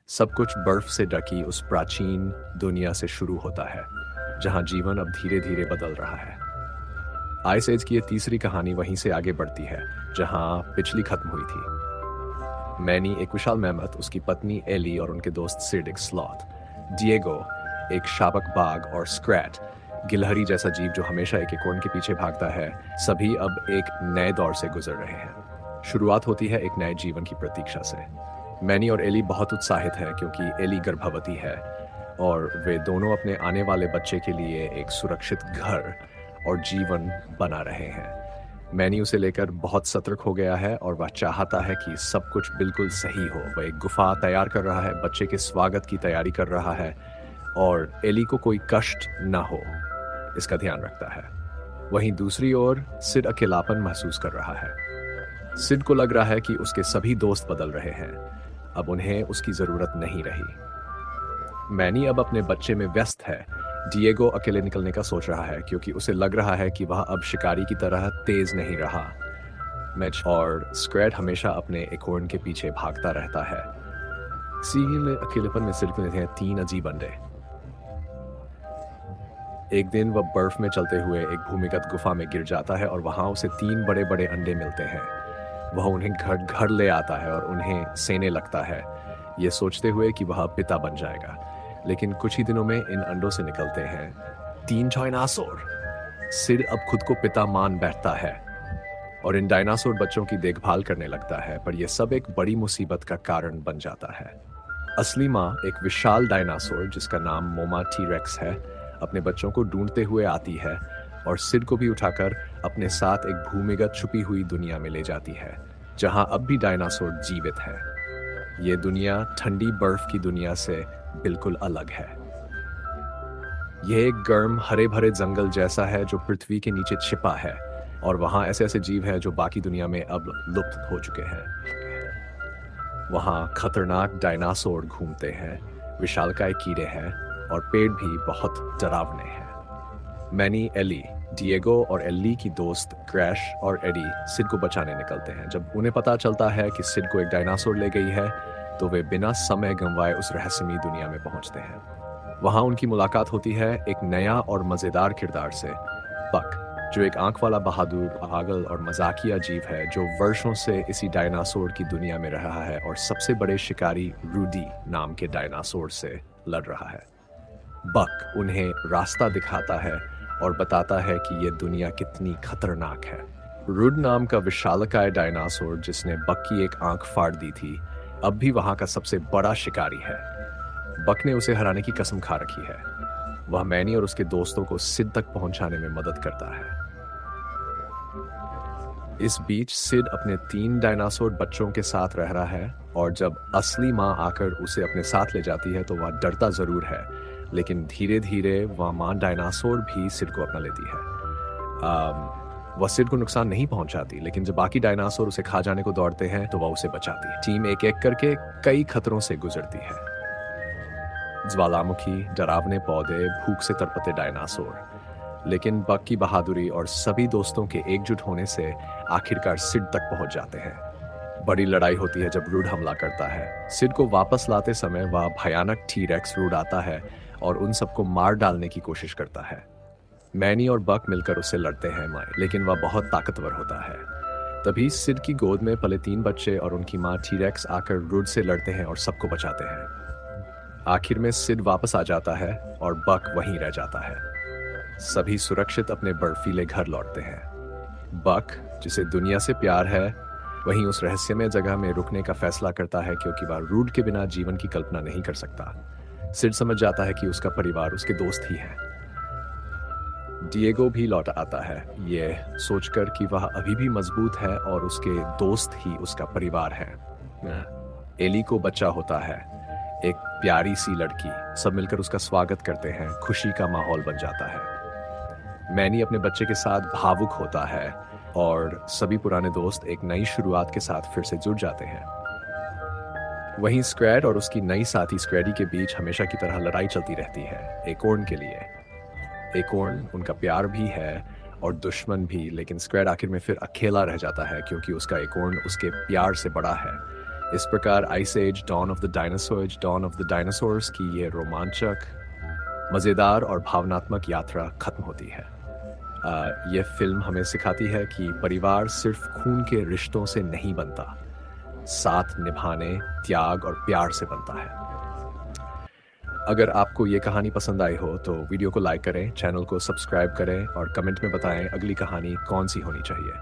सब कुछ बर्फ से ढकी उस प्राचीन दुनिया से शुरू होता है, जहां जीवन अब धीरे धीरे बदल रहा है। आइस एज की ये तीसरी कहानी वहीं से आगे बढ़ती है, जहां पिछली खत्म हुई थी। मैनी एक विशाल मेहमत, उसकी पत्नी एली और उनके दोस्त सिड एक स्लॉथ, डिएगो एक शाबक बाघ और स्क्रैट गिलहरी जैसा जीव जो हमेशा एक एकोर्न के पीछे भागता है, सभी अब एक नए दौर से गुजर रहे हैं। शुरुआत होती है एक नए जीवन की प्रतीक्षा से। मैनी और एली बहुत उत्साहित है क्योंकि एली गर्भवती है और वे दोनों अपने आने वाले बच्चे के लिए एक सुरक्षित घर और जीवन बना रहे हैं। मैनी उसे लेकर बहुत सतर्क हो गया है और वह चाहता है कि सब कुछ बिल्कुल सही हो। वह एक गुफा तैयार कर रहा है, बच्चे के स्वागत की तैयारी कर रहा है और एली को कोई कष्ट न हो, इसका ध्यान रखता है। वहीं दूसरी ओर सिड अकेलापन महसूस कर रहा है। सिड को लग रहा है कि उसके सभी दोस्त बदल रहे हैं, अब उन्हें उसकी जरूरत नहीं रही। मैनी अब अपने बच्चे में व्यस्त है। डिएगो अकेले निकलने का सोच रहा है क्योंकि उसे लग रहा है कि वह अब शिकारी की तरह तेज नहीं रहा। मैच और स्क्रेड हमेशा अपने एकोर्न के पीछे भागता रहता है। इसीलिए अकेलेपन में सिड को देते हैं 3 अजीब अंडे। एक दिन वह बर्फ में चलते हुए एक भूमिगत गुफा में गिर जाता है और वहां उसे 3 बड़े बड़े अंडे मिलते हैं। वह उन्हें घर घर ले आता है और उन्हें सेने लगता है, ये सोचते हुए कि वह पिता बन जाएगा। लेकिन कुछ ही दिनों में इन अंडों से निकलते हैं 3 डायनासोर। सिड अब खुद को पिता मान बैठता है और इन डायनासोर बच्चों की देखभाल करने लगता है, पर यह सब एक बड़ी मुसीबत का कारण बन जाता है। असली माँ, एक विशाल डायनासोर जिसका नाम मोमा टी-रेक्स है, अपने बच्चों को ढूंढते हुए आती है और सिड को भी उठाकर अपने साथ एक भूमिगत छुपी हुई दुनिया में ले जाती है, जहां अब भी डायनासोर जीवित है। ये दुनिया ठंडी बर्फ की दुनिया से बिल्कुल अलग है। यह एक गर्म हरे भरे जंगल जैसा है जो पृथ्वी के नीचे छिपा है और वहां ऐसे ऐसे जीव हैं जो बाकी दुनिया में अब लुप्त हो चुके हैं। वहां खतरनाक डायनासोर घूमते हैं, विशालकाय कीड़े हैं और पेड़ भी बहुत डरावने हैं। मैनी, एली, डिएगो और एली की दोस्त क्रैश और एडी सिड को बचाने निकलते हैं। जब उन्हें पता चलता है कि सिड को एक डायनासोर ले गई है, तो वे बिना समय गंवाए उस रहस्यमयी दुनिया में पहुंचते हैं। वहां उनकी मुलाकात होती है एक नया और मजेदार किरदार से, बक, जो एक आंख वाला बहादुर, पागल और मजाकिया जीव है जो वर्षों से इसी डायनासोर की दुनिया में रहा है और सबसे बड़े शिकारी रूडी नाम के डायनासोर से लड़ रहा है। बक उन्हें रास्ता दिखाता है और बताता है कि यह दुनिया कितनी खतरनाक है। रुड नाम का विशालकाय डायनासोर जिसने बक की एक आंख फाड़ दी थी, अब भी वहां का सबसे बड़ा शिकारी है। बक ने उसे हराने की कसम खा रखी है। वह मैनी और उसके दोस्तों को सिड तक पहुंचाने में मदद करता है। इस बीच सिड अपने 3 डायनासोर बच्चों के साथ रह रहा है और जब असली माँ आकर उसे अपने साथ ले जाती है तो वह डरता जरूर है, लेकिन धीरे धीरे वह माँ डायनासोर भी सिड को अपना लेती है। वह सिड को नुकसान नहीं पहुंचाती, लेकिन जब बाकी डायनासोर उसे खा जाने को दौड़ते हैं तो वह उसे बचाती है। टीम एक एक करके कई खतरों से गुजरती है। ज्वालामुखी, डरावने पौधे, भूख से तड़पते डायनासोर। लेकिन बक की बहादुरी और सभी दोस्तों के एकजुट होने से आखिरकार सिड तक पहुंच जाते हैं। बड़ी लड़ाई होती है जब रूड हमला करता है। सिड को वापस लाते समय वह भयानक टी-रेक्स रूड आता है और उन सबको मार डालने की कोशिश करता है। मैनी और बक मिलकर उससे लड़ते हैं, लेकिन वह बहुत ताकतवर होता है। तभी सिड की गोद में पले 3 बच्चे और उनकी माँ टी-रेक्स आकर रूड से लड़ते हैं और सबको बचाते हैं। आखिर में सिड वापस आ जाता है और बक वहीं रह जाता है। सभी सुरक्षित अपने बर्फीले घर लौटते हैं। बक, जिसे दुनिया से प्यार है, वहीं उस रहस्यमय जगह में रुकने का फैसला करता है क्योंकि वह रूड के बिना जीवन की कल्पना नहीं कर सकता। सिड समझ जाता है कि उसका परिवार उसके दोस्त ही है। डिएगो भी लौट आता है, ये सोचकर कि वह अभी भी मजबूत है और उसके दोस्त ही उसका परिवार है। एली को बच्चा होता है, एक प्यारी सी लड़की। सब मिलकर उसका स्वागत करते हैं, खुशी का माहौल बन जाता है। मैनी अपने बच्चे के साथ भावुक होता है और सभी पुराने दोस्त एक नई शुरुआत के साथ फिर से जुड़ जाते हैं। वहीं स्क्रेड और उसकी नई साथी स्क्रेडी के बीच हमेशा की तरह लड़ाई चलती रहती है, एकोर्न के लिए। एकोर्न उनका प्यार भी है और दुश्मन भी, लेकिन स्क्रेड आखिर में फिर अकेला रह जाता है क्योंकि उसका एकोर्न उसके प्यार से बड़ा है। इस प्रकार Ice Age Dawn of the Dinosaurs की ये रोमांचक, मज़ेदार और भावनात्मक यात्रा खत्म होती है। ये फिल्म हमें सिखाती है कि परिवार सिर्फ खून के रिश्तों से नहीं बनता, साथ निभाने, त्याग और प्यार से बनता है। अगर आपको ये कहानी पसंद आई हो तो वीडियो को लाइक करें, चैनल को सब्सक्राइब करें और कमेंट में बताएं अगली कहानी कौन सी होनी चाहिए।